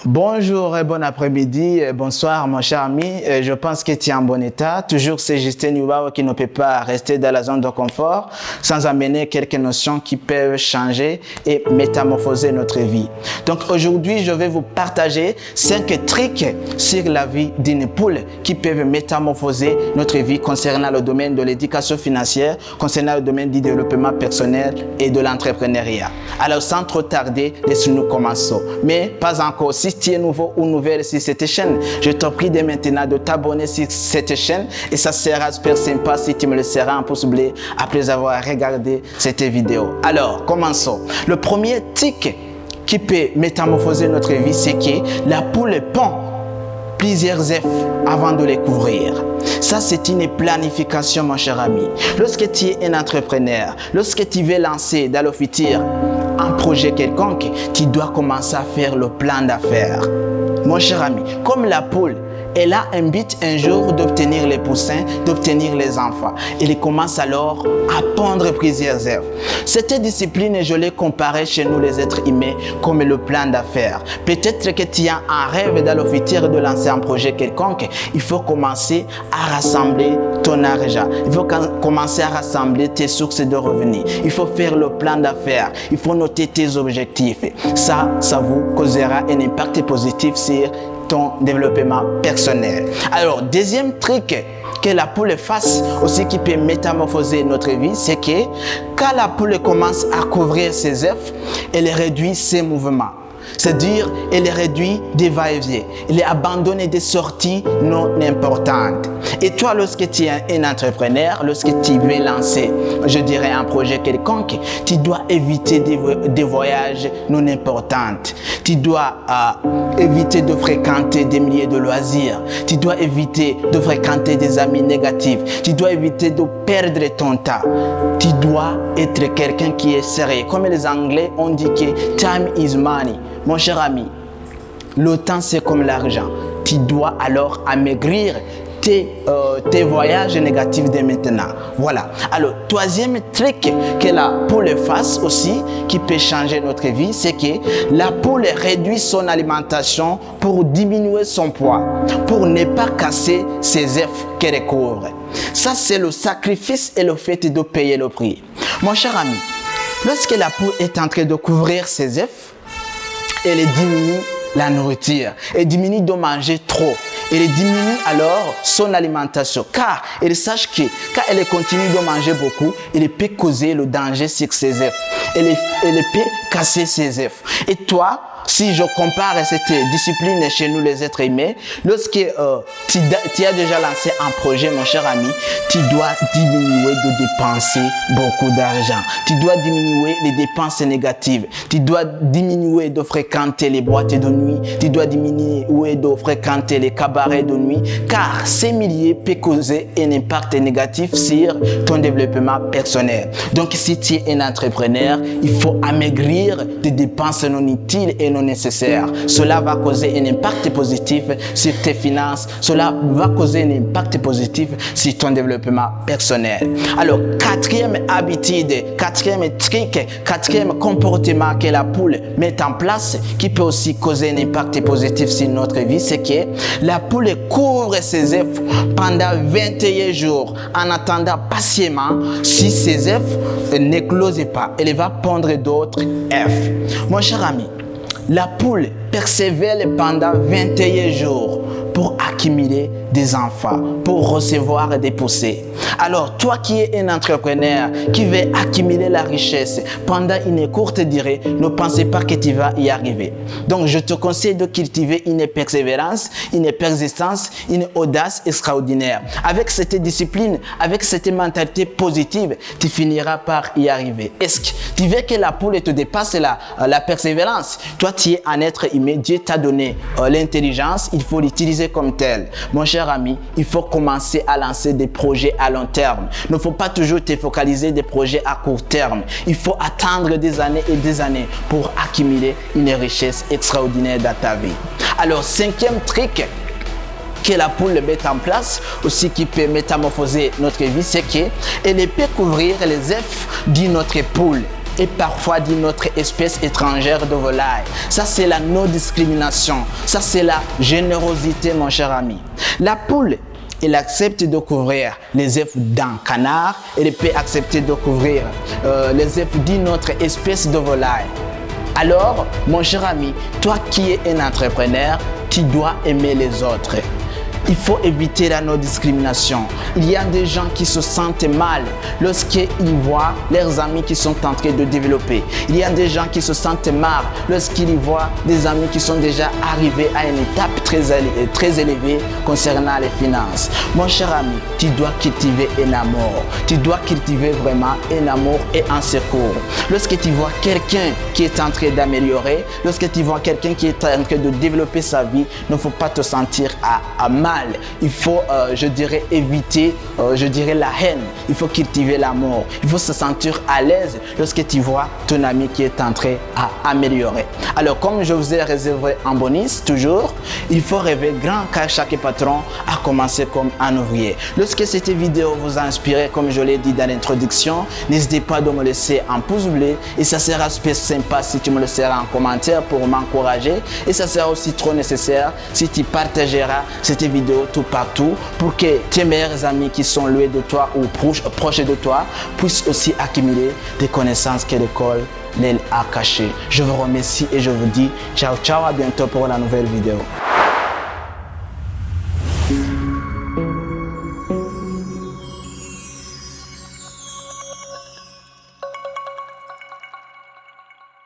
Bonjour et bon après-midi, bonsoir mon cher ami, je pense que tu es en bon état. Toujours c'est Justin Nubao qui ne peut pas rester dans la zone de confort sans amener quelques notions qui peuvent changer et métamorphoser notre vie. Donc aujourd'hui je vais vous partager 5 trucs sur la vie d'une poule qui peuvent métamorphoser notre vie concernant le domaine de l'éducation financière, concernant le domaine du développement personnel et de l'entrepreneuriat. Alors sans trop tarder, laissez-nous commencer. Mais pas encore, si tu es nouveau ou nouvelle sur cette chaîne, je te prie dès maintenant de t'abonner sur cette chaîne et ça sera super sympa si tu me le seras un pouce bleu après avoir regardé cette vidéo. Alors, commençons. Le premier truc qui peut métamorphoser notre vie, c'est que la poule pond plusieurs œufs avant de les couvrir. Ça, c'est une planification, mon cher ami. Lorsque tu es un entrepreneur, lorsque tu veux lancer dans le futur un projet quelconque, tu dois commencer à faire le plan d'affaires. Mon cher ami, comme la poule, elle a un but un jour d'obtenir les poussins, d'obtenir les enfants. Elle commence alors à pondre plusieurs œufs. Cette discipline, je l'ai comparée chez nous les êtres humains comme le plan d'affaires. Peut-être que tu as un rêve dans le futur de lancer un projet quelconque. Il faut commencer à rassembler ton argent. Il faut commencer à rassembler tes sources de revenus. Il faut faire le plan d'affaires. Il faut noter tes objectifs. Ça vous causera un impact positif sur ton développement personnel. Alors, deuxième truc que la poule fasse aussi qui peut métamorphoser notre vie, c'est que quand la poule commence à couvrir ses œufs, elle réduit ses mouvements. C'est-à-dire, elle réduit des va-et-vient. Elle abandonne des sorties non importantes. Et toi, lorsque tu es un entrepreneur, lorsque tu veux lancer, je dirais, un projet quelconque, tu dois éviter des voyages non importants. Tu dois éviter de fréquenter des milliers de loisirs. Tu dois éviter de fréquenter des amis négatifs. Tu dois éviter de perdre ton temps. Tu dois être quelqu'un qui est sérieux. Comme les Anglais ont dit que time is money. Mon cher ami, le temps c'est comme l'argent. Tu dois alors amaigrir tes voyages négatifs dès maintenant. Voilà. Alors, troisième truc que la poule fasse aussi, qui peut changer notre vie, c'est que la poule réduit son alimentation pour diminuer son poids, pour ne pas casser ses œufs qu'elle recouvre. Ça, c'est le sacrifice et le fait de payer le prix. Mon cher ami, lorsque la poule est en train de couvrir ses œufs, elle diminue la nourriture, elle diminue de manger trop, elle diminue alors son alimentation car elle sache que quand elle continue de manger beaucoup, elle peut causer le danger sur ses œufs, elle peut casser ses œufs. Et toi, si je compare cette discipline chez nous les êtres humains, lorsque tu as déjà lancé un projet, mon cher ami, tu dois diminuer de dépenser beaucoup d'argent. Tu dois diminuer les dépenses négatives. Tu dois diminuer de fréquenter les boîtes de nuit. Tu dois diminuer de fréquenter les cabarets de nuit, car ces milliers peuvent causer un impact négatif sur ton développement personnel. Donc, si tu es un entrepreneur, il faut amaigrir des dépenses non utiles et non nécessaires. Cela va causer un impact positif sur tes finances. Cela va causer un impact positif sur ton développement personnel. Alors, quatrième habitude, quatrième truc, quatrième comportement que la poule met en place qui peut aussi causer un impact positif sur notre vie, c'est que la poule couvre ses œufs pendant 21 jours en attendant patiemment si ses œufs n'éclosent pas. Elle va pondre d'autres œufs. Mon cher ami, la poule persévère pendant 21 jours pour accumuler des enfants, pour recevoir des poussées. Alors, toi qui es un entrepreneur, qui veut accumuler la richesse pendant une courte durée, ne pensez pas que tu vas y arriver. Donc, je te conseille de cultiver une persévérance, une persistance, une audace extraordinaire. Avec cette discipline, avec cette mentalité positive, tu finiras par y arriver. Est-ce que tu veux que la poule te dépasse la persévérance? Toi, tu es un être humain, Dieu t'a donné l'intelligence, il faut l'utiliser comme tel. Mon cher ami, il faut commencer à lancer des projets à long terme. Il ne faut pas toujours te focaliser des projets à court terme. Il faut attendre des années et des années pour accumuler une richesse extraordinaire dans ta vie. Alors, cinquième truc que la poule met en place, aussi qui peut métamorphoser notre vie, c'est qu'elle peut couvrir les œufs d'une autre poule et parfois d'une autre espèce étrangère de volaille. Ça, c'est la non-discrimination. Ça, c'est la générosité, mon cher ami. La poule, elle accepte de couvrir les œufs d'un canard et elle peut accepter de couvrir les œufs d'une autre espèce de volaille. Alors, mon cher ami, toi qui es un entrepreneur, tu dois aimer les autres. Il faut éviter la non-discrimination. Il y a des gens qui se sentent mal lorsqu'ils voient leurs amis qui sont en train de développer. Il y a des gens qui se sentent mal lorsqu'ils voient des amis qui sont déjà arrivés à une étape très élevée concernant les finances. Mon cher ami, tu dois cultiver un amour. Tu dois cultiver vraiment un amour et un secours. Lorsque tu vois quelqu'un qui est en train d'améliorer, lorsque tu vois quelqu'un qui est en train de développer sa vie, il ne faut pas te sentir à mal. Il faut, je dirais, éviter, la haine. Il faut cultiver l'amour. Il faut se sentir à l'aise lorsque tu vois ton ami qui est en train d'améliorer. Alors, comme je vous ai réservé en bonus, toujours, il faut rêver grand car chaque patron a commencé comme un ouvrier. Lorsque cette vidéo vous a inspiré, comme je l'ai dit dans l'introduction, n'hésitez pas de me laisser un pouce bleu et ça sera super sympa si tu me le laisseras en commentaire pour m'encourager et ça sera aussi trop nécessaire si tu partageras cette vidéo tout partout pour que tes meilleurs amis qui sont loin de toi ou proches de toi puissent aussi accumuler des connaissances que l'école a cachées. Je vous remercie et je vous dis ciao ciao, à bientôt pour la nouvelle vidéo.